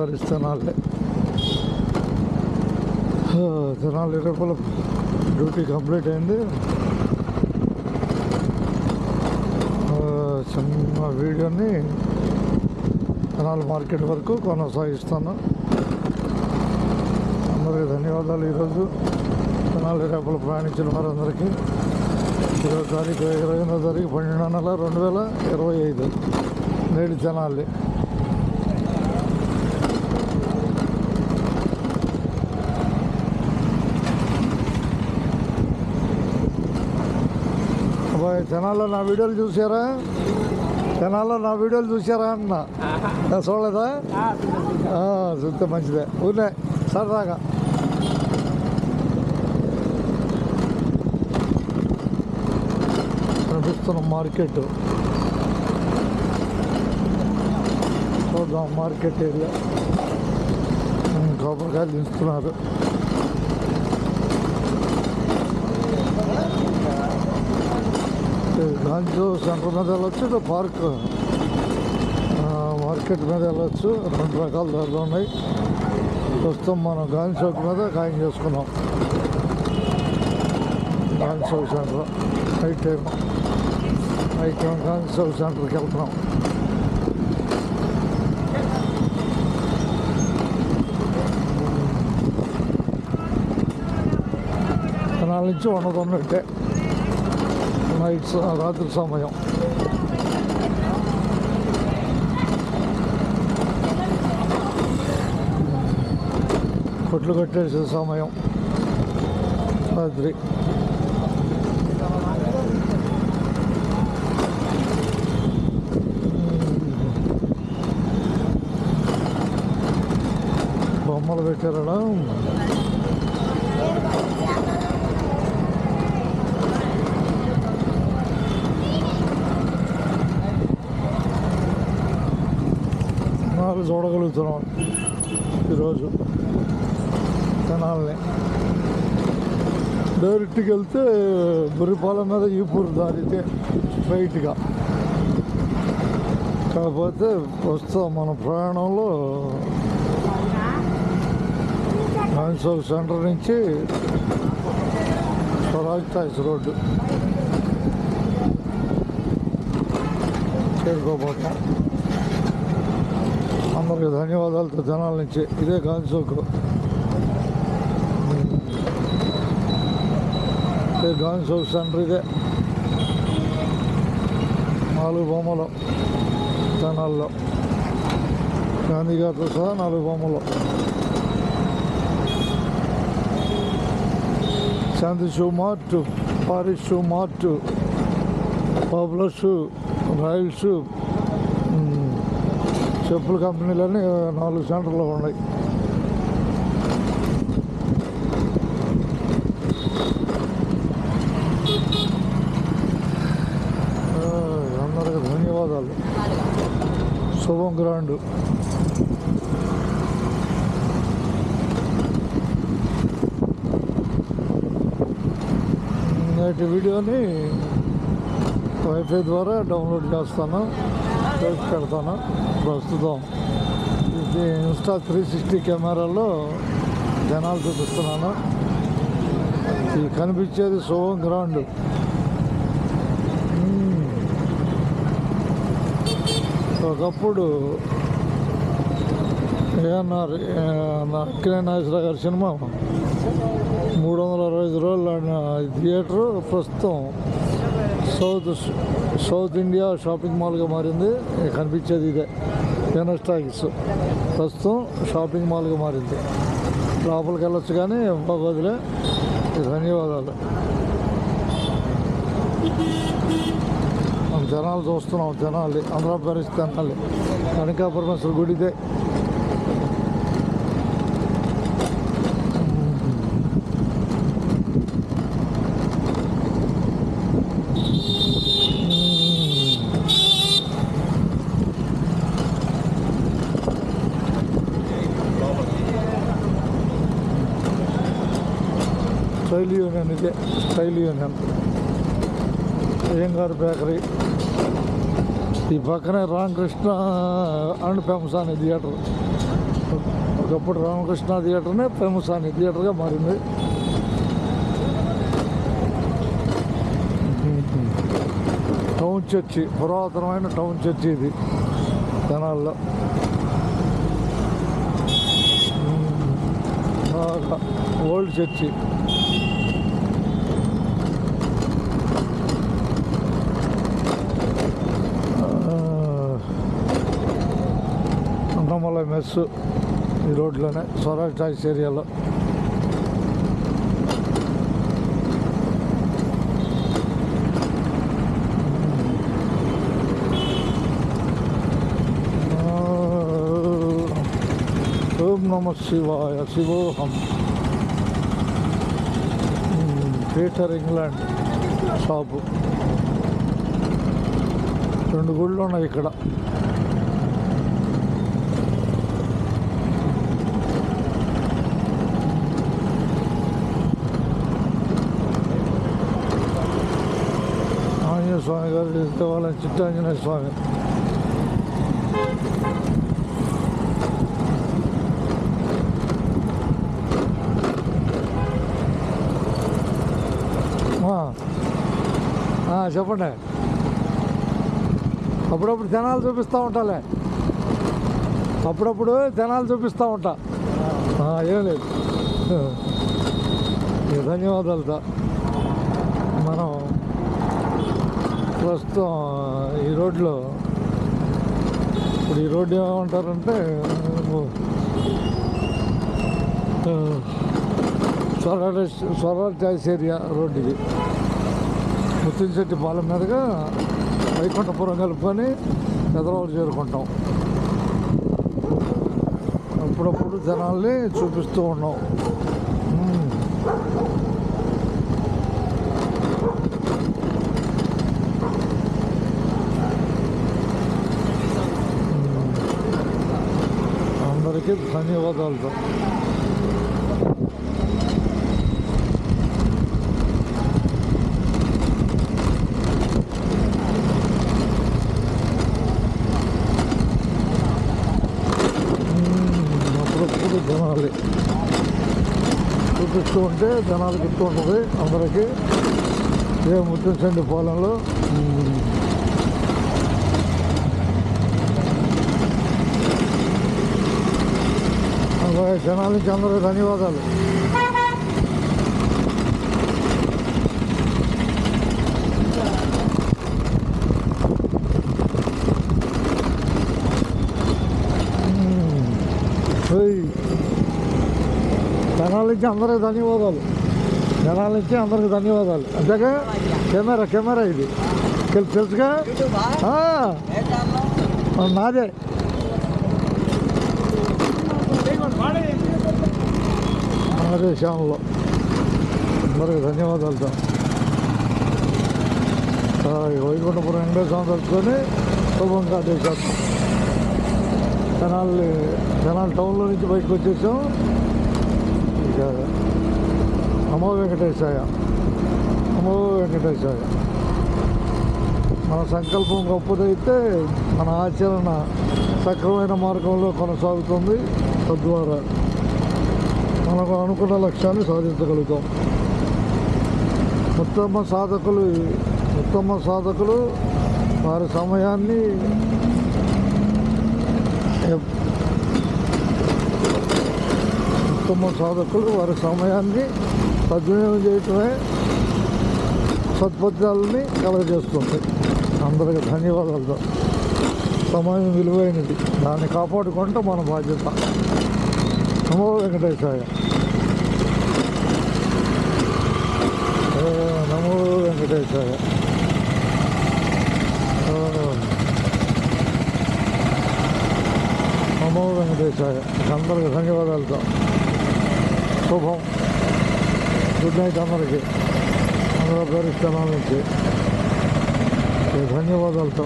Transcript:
Paris Tenali రేపల duty complete అయింది. చిన్న వీడియోని తెనాలి మార్కెట్ వరకు కొనసాగిస్తాను. అందరికీ ధన్యవాదాలు. ఈరోజు తెనాలి రేపల ప్రయాణించిన వారందరికీ 20వ తారీఖు 28వ తారీఖు 12వ నెల 2025 నేడు తెనాలి. అబ్బాయి తెనాల్లో నా వీడియోలు చూసారా? తెనాల్లో నా వీడియోలు చూసారా అన్న చూడలేదా? చూస్తే మంచిదే. ఊరినే సరదాగా కనిపిస్తున్న మార్కెట్ చూద్దాం. మార్కెట్ ఏరియా కొబ్బరికాయలు దించుతున్నారు. గాంజు సెంటర్ మీద వెళ్ళొచ్చు, పార్క్ మార్కెట్ మీద వెళ్ళొచ్చు. 2 రకాల దారులు ఉన్నాయి. ప్రస్తుతం మనం గాంధీ చౌక్ మీద ఖాయం చేసుకున్నాం. Gandhi Chowk centre night time Gandhi Chowk సెంటర్కి వెళ్తున్నాం. తెనాలి నుంచి 100 నైట్స్ రాత్రి సమయం. కొట్లు కట్టేసే సమయం రాత్రి. బొమ్మలు పెట్టారా? చూడగలుగుతున్నాం ఈరోజు తెనాలని. డైరెక్ట్కి వెళ్తే బుర్రిపాలెం మీద ఈపూరు దారితే స్ట్రైట్గా. కాకపోతే ప్రస్తుతం మన ప్రయాణంలో గాంధీ చౌక్ సెంటర్ నుంచి స్వరాజ్ టాయిస్ రోడ్డు చేరుకోబోతాం. అందరికీ ధన్యవాదాలతో తెనాలి నుంచి. ఇదే గాంధీ చౌక్. గాంధీ చౌక్ సెంటర్ ఇదే. 4 బొమ్మలు తెనాల్లో, గాంధీ గారితో సహా 4 బొమ్మలు. Shanti shoe mart, Paris shoe mart, popular shoe, royal shoe, చెప్పుల కంపెనీలన్నీ 4 సెంటర్లో ఉన్నాయి. అందరికీ ధన్యవాదాలు. శుభం గ్రాండ్. నేటి వీడియోని వైఫై ద్వారా డౌన్లోడ్ చేస్తాను, పెడతాను. ప్రస్తుతం ఇది ఇన్స్టా 360 కెమెరాలో జనాలు చూపిస్తున్నాను. ఇది కనిపించేది శుభం గ్రాండ్. ఒకప్పుడు అక్కినే నాగేశ్వరరావు గారి సినిమా 365 రోజులు ఆడిన థియేటరు ప్రస్తుతం సౌత్ ఇండియా షాపింగ్ మాల్గా మారింది. కనిపించేది ఇదే ఎనస్టాక్స్. ప్రస్తుతం షాపింగ్ మాల్గా మారింది. లోపలికి వెళ్ళొచ్చు కానీ బదులే. ధన్యవాదాలు. మనం జనాలు చూస్తున్నాం. తెనాలి ఆంధ్రప్రదేశ్ తెనాలి కనకాపరమేశ్వర గుడిదే. స్టైల్ యూనియన్ ఇదే. Style union Iyengar bakery. ఈ పక్కనే రామకృష్ణ అండ్ ఫేమస్ అనే థియేటర్. ఒకప్పుడు రామకృష్ణ థియేటర్నే ఫేమస్ అని థియేటర్గా మారింది. టౌన్ చర్చి, పురాతనమైన టౌన్ చర్చి ఇది జనాల్లో. Old church. అన్నమలై మెస్ ఈ రోడ్లోనే, స్వరాజ్ టాక్స్ ఏరియాలో. ఓం నమ శివాయ, శివోహం. Peter England shop. 2 గుళ్ళు ఉన్నాయి ఇక్కడ. ఆంజనేయ స్వామి గారు దేవాలయం, చిట్టాంజనేయ స్వామి. చెప్పండి. అప్పుడప్పుడు జనాలు చూపిస్తూ ఉంటాలే, అప్పుడప్పుడు జనాలు చూపిస్తూ ఉంటా. ఏం లేదు, ధన్యవాదాలతో. మనం ప్రస్తుతం ఈ రోడ్లో, ఇప్పుడు ఈ రోడ్డు ఏమంటారంటే స్వరాజ్ టాక్స్ ఏరియా రోడ్డు ఇది. ముత్తిశెట్టి పాలెం మీదుగా వైకుంఠపురం కలుపుకొని పెదరావులు చేరుకుంటాం. అప్పుడప్పుడు జనాల్ని చూపిస్తూ ఉన్నాం. అందరికీ ధన్యవాదాలతో. జనాలు చూపిస్తూ ఉంటే జనాలు గుర్తు ఉంటుంది అందరికీ. ఏ ముత్తిశెట్టి పాలెంలో అలాగే జనాలకి అందరికీ ధన్యవాదాలు. జనాల నుంచి అందరికి ధన్యవాదాలు. జనాల నుంచి అందరికి ధన్యవాదాలు. అంతేగా కెమెరా ఇది తెలుసుగా, నాదే. అదే ఛానల్లో అందరికి ధన్యవాదాలతో. వైకుంఠపురం వెంకటేశ్వర స్వామి తలుచుకొని శుభం కాటేశాం. జనాలు టౌన్లో నుంచి బయటకు వచ్చేసాం. నమో వెంకటేశాయ, నమో వెంకటేశాయ. మన సంకల్పం గొప్పదైతే మన ఆచరణ సక్రమైన మార్గంలో కొనసాగుతుంది. తద్వారా మనకు అనుకున్న లక్ష్యాన్ని సాధించగలుగుతాం. ఉత్తమ సాధకులు వారి సమయాన్ని సద్వినియోగం చేయటమే సత్ఫలితాలని కలగజేస్తుంది. అందరికీ ధన్యవాదాలతో. సమయం విలువైనది, దాన్ని కాపాడుకుంటే మన బాధ్యత. నమో వెంకటేశాయ, నమో వెంకటేశాయ. నమో వెంకటేశాయ. అందరికీ ధన్యవాదాలతో. శుభం. గుడ్ నైట్ అందరికీ. అందరూ పరిస్థానాల నుంచి ధన్యవాదాలతో.